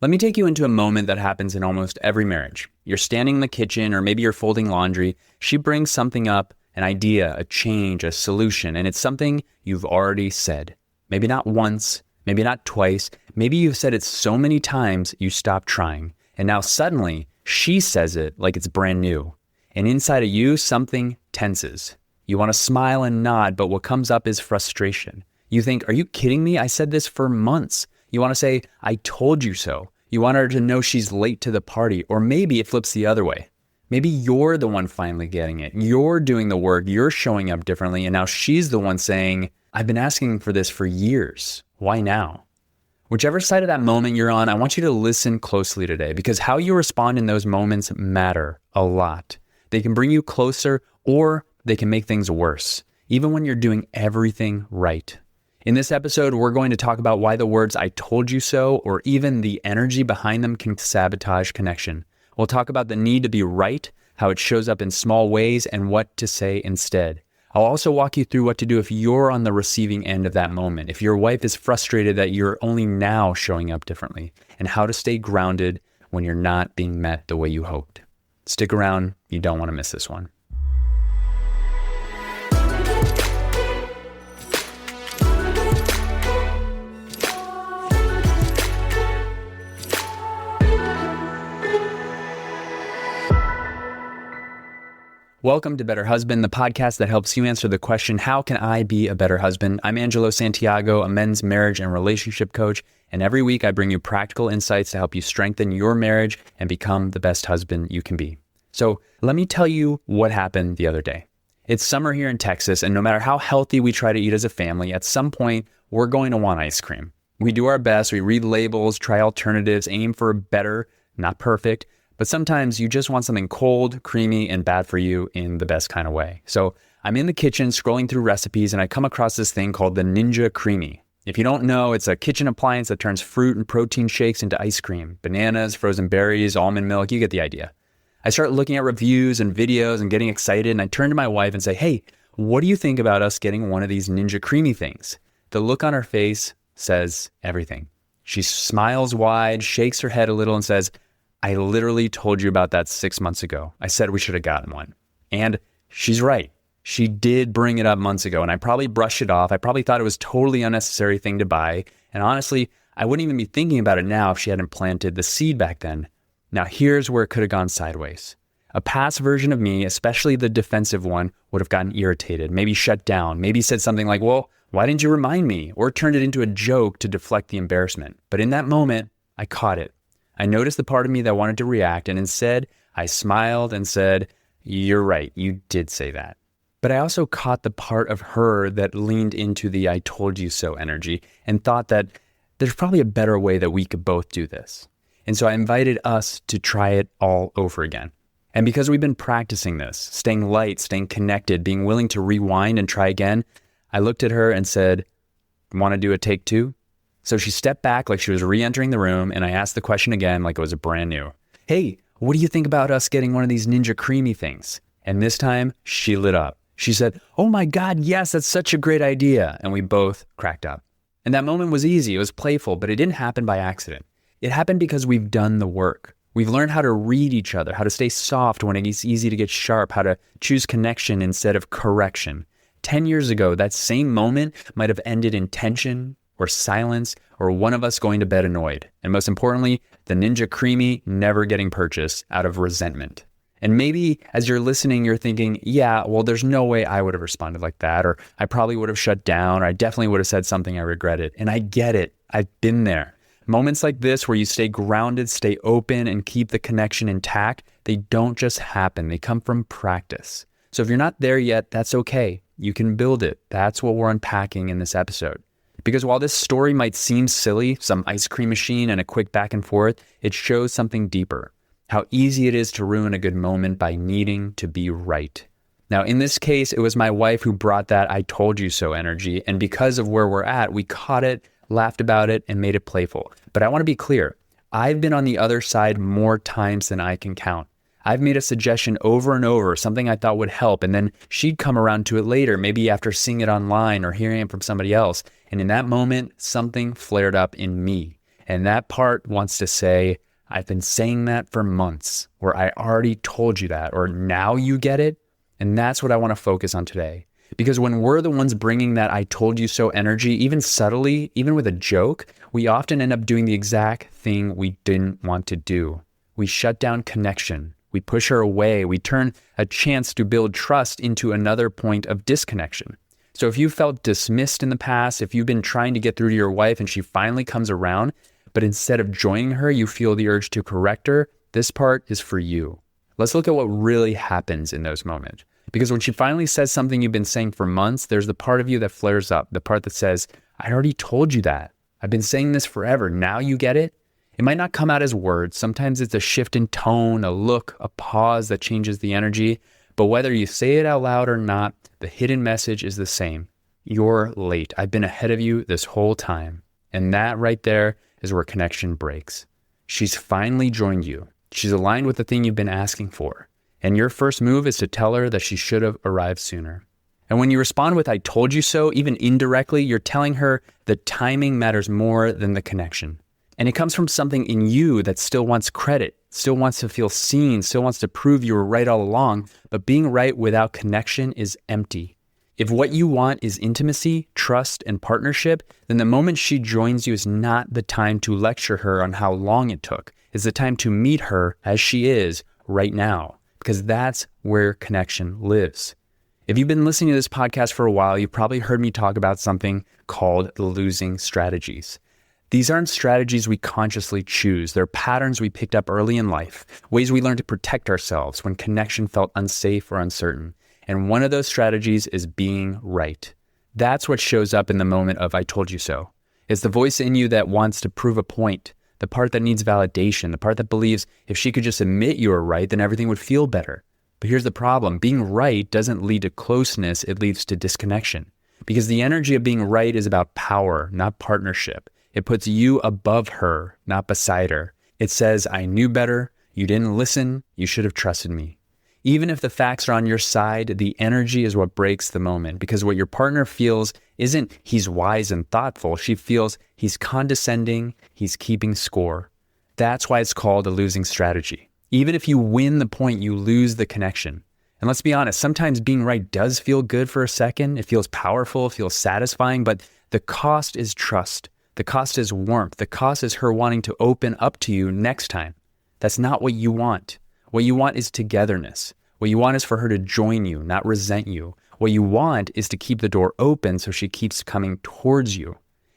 Let me take you into a moment that happens in almost every marriage. You're standing in the kitchen, or maybe you're folding laundry. She brings something up, an idea, a change, a solution, and it's something you've already said. Maybe not once, maybe not twice. Maybe you've said it so many times you stopped trying. And now suddenly, she says it like it's brand new. And inside of you, something tenses. You want to smile and nod, but what comes up is frustration. You think, are you kidding me? I said this for months. You want to say, I told you so. You want her to know she's late to the party. Or maybe it flips the other way. Maybe you're the one finally getting it. You're doing the work. You're showing up differently. And now she's the one saying, I've been asking for this for years. Why now? Whichever side of that moment you're on, I want you to listen closely today, because how you respond in those moments matter a lot. They can bring you closer, or they can make things worse, even when you're doing everything right. In this episode, we're going to talk about why the words I told you so, or even the energy behind them, can sabotage connection. We'll talk about the need to be right, how it shows up in small ways, and what to say instead. I'll also walk you through what to do if you're on the receiving end of that moment, if your wife is frustrated that you're only now showing up differently, and how to stay grounded when you're not being met the way you hoped. Stick around, you don't want to miss this one. Welcome to Better Husband, the podcast that helps you answer the question, how can I be a better husband? I'm Angelo Santiago, a men's marriage and relationship coach, and every week I bring you practical insights to help you strengthen your marriage and become the best husband you can be. So let me tell you what happened the other day. It's summer here in Texas, and no matter how healthy we try to eat as a family, at some point we're going to want ice cream. We do our best, we read labels, try alternatives, aim for better, not perfect. But sometimes you just want something cold, creamy, and bad for you in the best kind of way. So I'm in the kitchen scrolling through recipes, and I come across this thing called the Ninja Creamy. If you don't know, it's a kitchen appliance that turns fruit and protein shakes into ice cream. Bananas, frozen berries, almond milk, you get the idea. I start looking at reviews and videos and getting excited, and I turn to my wife and say, hey, what do you think about us getting one of these Ninja Creamy things? The look on her face says everything. She smiles wide, shakes her head a little, and says, I literally told you about that 6 months ago. I said we should have gotten one. And she's right. She did bring it up months ago, and I probably brushed it off. I probably thought it was a totally unnecessary thing to buy. And honestly, I wouldn't even be thinking about it now if she hadn't planted the seed back then. Now here's where it could have gone sideways. A past version of me, especially the defensive one, would have gotten irritated, maybe shut down, maybe said something like, well, why didn't you remind me? Or turned it into a joke to deflect the embarrassment. But in that moment, I caught it. I noticed the part of me that wanted to react, and instead I smiled and said, you're right, you did say that. But I also caught the part of her that leaned into the I told you so energy and thought that there's probably a better way that we could both do this. And so I invited us to try it all over again. And because we've been practicing this, staying light, staying connected, being willing to rewind and try again, I looked at her and said, want to do a take two? So she stepped back like she was re-entering the room, and I asked the question again like it was brand new. Hey, what do you think about us getting one of these Ninja Creamy things? And this time, she lit up. She said, oh my God, yes, that's such a great idea. And we both cracked up. And that moment was easy, it was playful, but it didn't happen by accident. It happened because we've done the work. We've learned how to read each other, how to stay soft when it's easy to get sharp, how to choose connection instead of correction. 10 years ago, that same moment might have ended in tension, or silence, or one of us going to bed annoyed. And most importantly, the Ninja Creamy never getting purchased out of resentment. And maybe as you're listening, you're thinking, yeah, well, there's no way I would have responded like that, or I probably would have shut down, or I definitely would have said something I regretted. And I get it. I've been there. Moments like this where you stay grounded, stay open, and keep the connection intact, they don't just happen. They come from practice. So if you're not there yet, that's okay. You can build it. That's what we're unpacking in this episode. Because while this story might seem silly, some ice cream machine and a quick back and forth, it shows something deeper. How easy it is to ruin a good moment by needing to be right. Now, in this case, it was my wife who brought that I told you so energy. And because of where we're at, we caught it, laughed about it, and made it playful. But I want to be clear. I've been on the other side more times than I can count. I've made a suggestion over and over, something I thought would help, and then she'd come around to it later, maybe after seeing it online or hearing it from somebody else. And in that moment, something flared up in me. And that part wants to say, I've been saying that for months, or I already told you that, or now you get it. And that's what I want to focus on today. Because when we're the ones bringing that I told you so energy, even subtly, even with a joke, we often end up doing the exact thing we didn't want to do. We shut down connection. We push her away. We turn a chance to build trust into another point of disconnection. So if you felt dismissed in the past, if you've been trying to get through to your wife and she finally comes around, but instead of joining her, you feel the urge to correct her, this part is for you. Let's look at what really happens in those moments. Because when she finally says something you've been saying for months, there's the part of you that flares up, the part that says, I already told you that. I've been saying this forever. Now you get it? It might not come out as words. Sometimes it's a shift in tone, a look, a pause that changes the energy. But whether you say it out loud or not, the hidden message is the same. You're late. I've been ahead of you this whole time. And that right there is where connection breaks. She's finally joined you. She's aligned with the thing you've been asking for. And your first move is to tell her that she should have arrived sooner. And when you respond with, I told you so, even indirectly, you're telling her the timing matters more than the connection. And it comes from something in you that still wants credit, still wants to feel seen, still wants to prove you were right all along. But being right without connection is empty. If what you want is intimacy, trust, and partnership, then the moment she joins you is not the time to lecture her on how long it took. It's the time to meet her as she is right now, because that's where connection lives. If you've been listening to this podcast for a while, you've probably heard me talk about something called the losing strategies. These aren't strategies we consciously choose. They're patterns we picked up early in life, ways we learned to protect ourselves when connection felt unsafe or uncertain. And one of those strategies is being right. That's what shows up in the moment of I told you so. It's the voice in you that wants to prove a point, the part that needs validation, the part that believes if she could just admit you were right, then everything would feel better. But here's the problem. Being right doesn't lead to closeness, it leads to disconnection. Because the energy of being right is about power, not partnership. It puts you above her, not beside her. It says, I knew better, you didn't listen, you should have trusted me. Even if the facts are on your side, the energy is what breaks the moment, because what your partner feels isn't he's wise and thoughtful. She feels he's condescending, he's keeping score. That's why it's called a losing strategy. Even if you win the point, you lose the connection. And let's be honest, sometimes being right does feel good for a second. It feels powerful, it feels satisfying, but the cost is trust. The cost is warmth. The cost is her wanting to open up to you next time. That's not what you want. What you want is togetherness. What you want is for her to join you, not resent you. What you want is to keep the door open so she keeps coming towards you.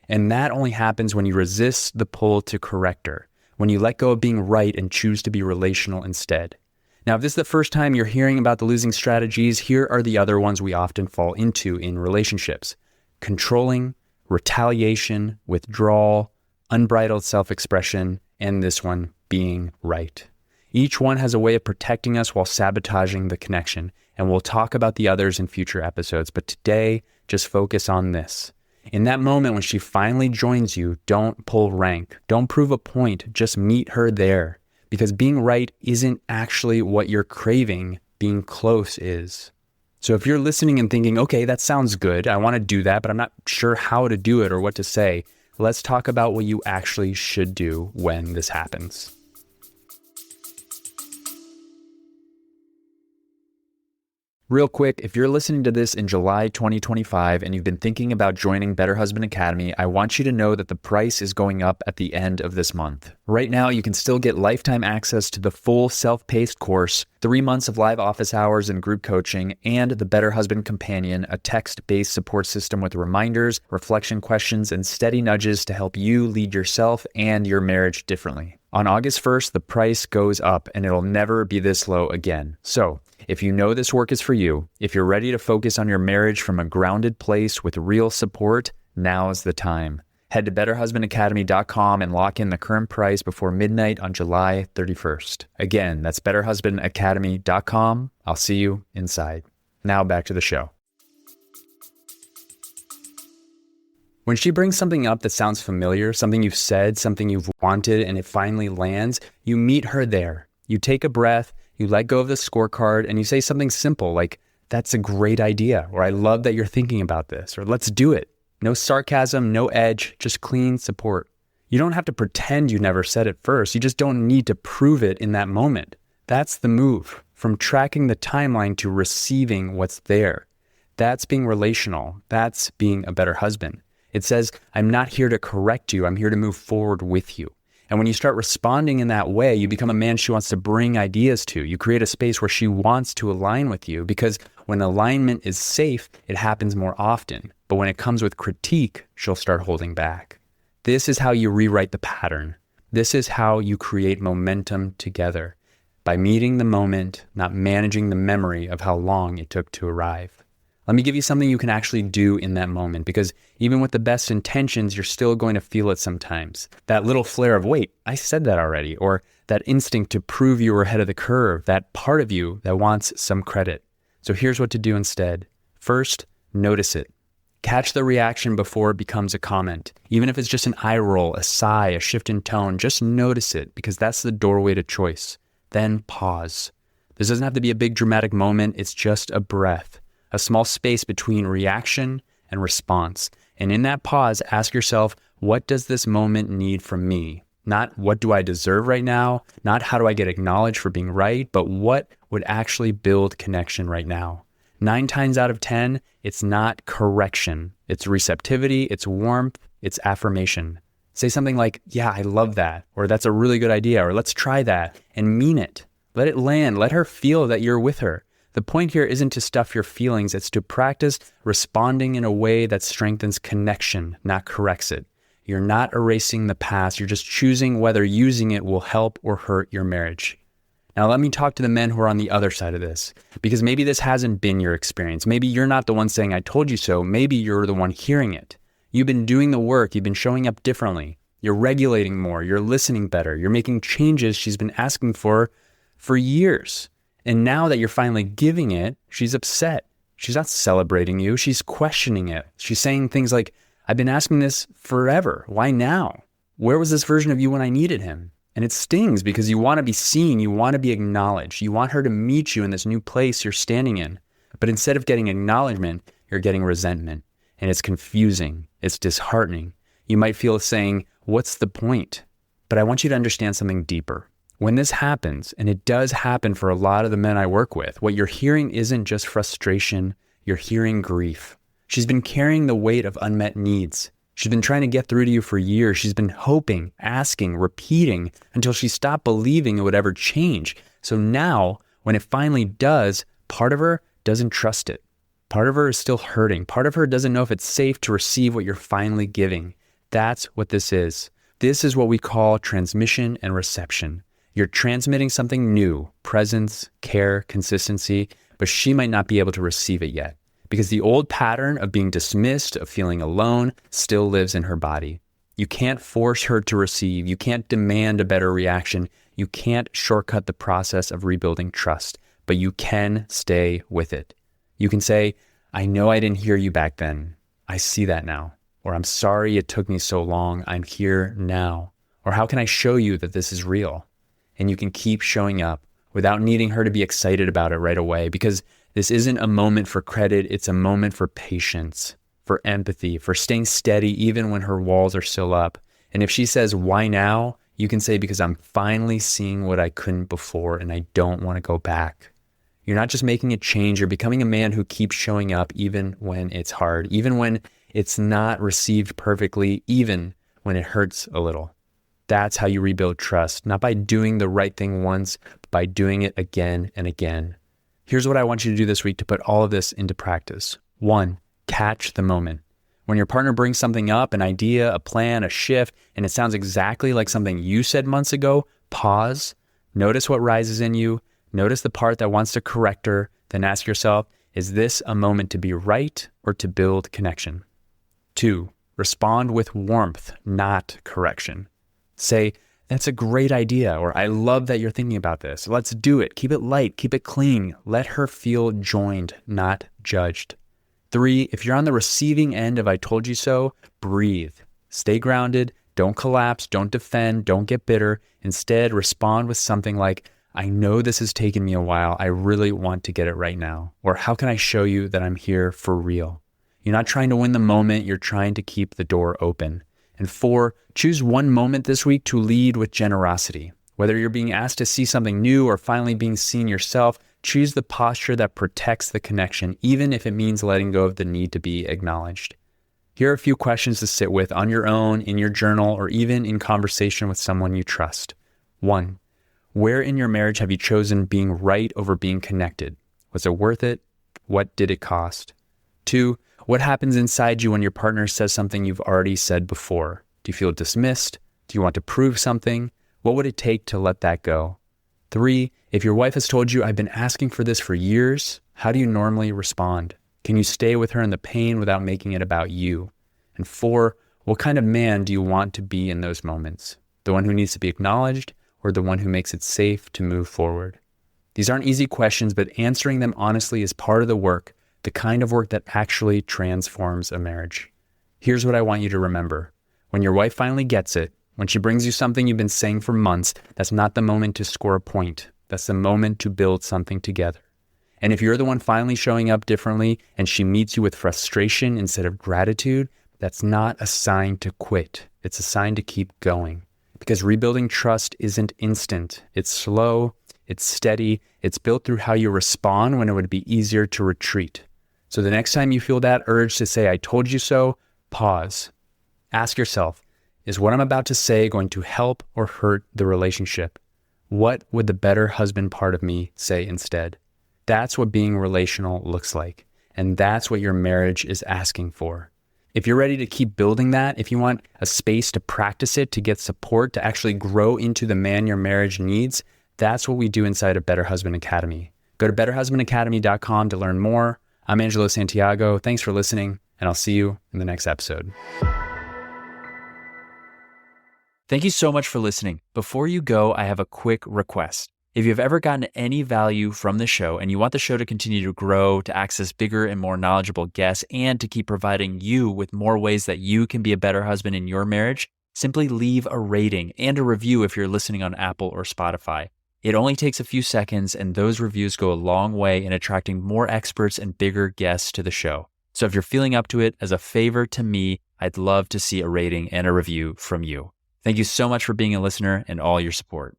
And that only happens when you resist the pull to correct her, when you let go of being right and choose to be relational instead. Now, if this is the first time you're hearing about the losing strategies, here are the other ones we often fall into in relationships: controlling, retaliation, withdrawal, unbridled self-expression, and this one, being right. Each one has a way of protecting us while sabotaging the connection, and we'll talk about the others in future episodes, but today, just focus on this. In that moment when she finally joins you, don't pull rank, don't prove a point, just meet her there. Because being right isn't actually what you're craving, being close is. So if you're listening and thinking, okay, that sounds good, I want to do that, but I'm not sure how to do it or what to say, let's talk about what you actually should do when this happens. Real quick, if you're listening to this in July 2025 and you've been thinking about joining Better Husband Academy, I want you to know that the price is going up at the end of this month. Right now, you can still get lifetime access to the full self-paced course, 3 months of live office hours and group coaching, and the Better Husband Companion, a text-based support system with reminders, reflection questions, and steady nudges to help you lead yourself and your marriage differently. On August 1st, the price goes up and it'll never be this low again. So, if you know this work is for you, if you're ready to focus on your marriage from a grounded place with real support, now's the time. Head to betterhusbandacademy.com and lock in the current price before midnight on July 31st. Again, that's betterhusbandacademy.com. I'll see you inside. Now back to the show. When she brings something up that sounds familiar, something you've said, something you've wanted, and it finally lands, you meet her there. You take a breath, you let go of the scorecard, and you say something simple like, that's a great idea, or I love that you're thinking about this, or let's do it. No sarcasm, no edge, just clean support. You don't have to pretend you never said it first. You just don't need to prove it in that moment. That's the move from tracking the timeline to receiving what's there. That's being relational. That's being a better husband. It says, I'm not here to correct you. I'm here to move forward with you. And when you start responding in that way, you become a man she wants to bring ideas to. You create a space where she wants to align with you, because when alignment is safe, it happens more often. But when it comes with critique, she'll start holding back. This is how you rewrite the pattern. This is how you create momentum together, by meeting the moment, not managing the memory of how long it took to arrive. Let me give you something you can actually do in that moment, because even with the best intentions, you're still going to feel it sometimes. That little flare of, wait, I said that already, or that instinct to prove you were ahead of the curve, that part of you that wants some credit. So here's what to do instead. First, notice it. Catch the reaction before it becomes a comment. Even if it's just an eye roll, a sigh, a shift in tone, just notice it, because that's the doorway to choice. Then pause. This doesn't have to be a big dramatic moment. It's just a breath. A small space between reaction and response. And in that pause, ask yourself, what does this moment need from me? Not what do I deserve right now? Not how do I get acknowledged for being right? But what would actually build connection right now? 9 times out of 10, it's not correction. It's receptivity, it's warmth, it's affirmation. Say something like, yeah, I love that, or that's a really good idea, or let's try that, and mean it. Let it land. Let her feel that you're with her. The point here isn't to stuff your feelings, it's to practice responding in a way that strengthens connection, not corrects it. You're not erasing the past, you're just choosing whether using it will help or hurt your marriage. Now let me talk to the men who are on the other side of this, because maybe this hasn't been your experience. Maybe you're not the one saying, I told you so. Maybe you're the one hearing it. You've been doing the work, you've been showing up differently. You're regulating more, you're listening better, you're making changes she's been asking for years. And now that you're finally giving it, she's upset. She's not celebrating you. She's questioning it. She's saying things like, I've been asking this forever. Why now? Where was this version of you when I needed him? And it stings because you want to be seen. You want to be acknowledged. You want her to meet you in this new place you're standing in. But instead of getting acknowledgement, you're getting resentment. And it's confusing. It's disheartening. You might feel saying, what's the point? But I want you to understand something deeper. When this happens, and it does happen for a lot of the men I work with, what you're hearing isn't just frustration, you're hearing grief. She's been carrying the weight of unmet needs. She's been trying to get through to you for years. She's been hoping, asking, repeating, until she stopped believing it would ever change. So now, when it finally does, part of her doesn't trust it. Part of her is still hurting. Part of her doesn't know if it's safe to receive what you're finally giving. That's what this is. This is what we call transmission and reception. You're transmitting something new, presence, care, consistency, but she might not be able to receive it yet because the old pattern of being dismissed, of feeling alone, still lives in her body. You can't force her to receive. You can't demand a better reaction. You can't shortcut the process of rebuilding trust, but you can stay with it. You can say, I know I didn't hear you back then. I see that now. Or I'm sorry it took me so long. I'm here now. Or how can I show you that this is real? And you can keep showing up without needing her to be excited about it right away, because this isn't a moment for credit. It's a moment for patience, for empathy, for staying steady even when her walls are still up. And if she says, why now? You can say, because I'm finally seeing what I couldn't before and I don't want to go back. You're not just making a change. You're becoming a man who keeps showing up even when it's hard, even when it's not received perfectly, even when it hurts a little. That's how you rebuild trust, not by doing the right thing once, but by doing it again and again. Here's what I want you to do this week to put all of this into practice. 1, catch the moment. When your partner brings something up, an idea, a plan, a shift, and it sounds exactly like something you said months ago, pause, notice what rises in you, notice the part that wants to correct her, then ask yourself, is this a moment to be right or to build connection? 2, respond with warmth, not correction. Say, that's a great idea, or I love that you're thinking about this. Let's do it. Keep it light. Keep it clean. Let her feel joined, not judged. 3, if you're on the receiving end of I told you so, breathe. Stay grounded. Don't collapse. Don't defend. Don't get bitter. Instead, respond with something like, I know this has taken me a while. I really want to get it right now. Or how can I show you that I'm here for real? You're not trying to win the moment. You're trying to keep the door open. And 4, choose one moment this week to lead with generosity. Whether you're being asked to see something new or finally being seen yourself, choose the posture that protects the connection, even if it means letting go of the need to be acknowledged. Here are a few questions to sit with on your own, in your journal, or even in conversation with someone you trust. 1, where in your marriage have you chosen being right over being connected? Was it worth it? What did it cost? 2, what happens inside you when your partner says something you've already said before? Do you feel dismissed? Do you want to prove something? What would it take to let that go? 3, if your wife has told you, I've been asking for this for years, how do you normally respond? Can you stay with her in the pain without making it about you? And 4, what kind of man do you want to be in those moments? The one who needs to be acknowledged, or the one who makes it safe to move forward? These aren't easy questions, but answering them honestly is part of the work, the kind of work that actually transforms a marriage. Here's what I want you to remember. When your wife finally gets it, when she brings you something you've been saying for months, that's not the moment to score a point. That's the moment to build something together. And if you're the one finally showing up differently and she meets you with frustration instead of gratitude, that's not a sign to quit. It's a sign to keep going. Because rebuilding trust isn't instant. It's slow, it's steady, it's built through how you respond when it would be easier to retreat. So the next time you feel that urge to say, I told you so, pause. Ask yourself, is what I'm about to say going to help or hurt the relationship? What would the better husband part of me say instead? That's what being relational looks like. And that's what your marriage is asking for. If you're ready to keep building that, if you want a space to practice it, to get support, to actually grow into the man your marriage needs, that's what we do inside of Better Husband Academy. Go to betterhusbandacademy.com to learn more. I'm Angelo Santiago. Thanks for listening, and I'll see you in the next episode. Thank you so much for listening. Before you go, I have a quick request. If you've ever gotten any value from the show and you want the show to continue to grow, to access bigger and more knowledgeable guests, and to keep providing you with more ways that you can be a better husband in your marriage, simply leave a rating and a review if you're listening on Apple or Spotify. It only takes a few seconds, and those reviews go a long way in attracting more experts and bigger guests to the show. So if you're feeling up to it, as a favor to me, I'd love to see a rating and a review from you. Thank you so much for being a listener and all your support.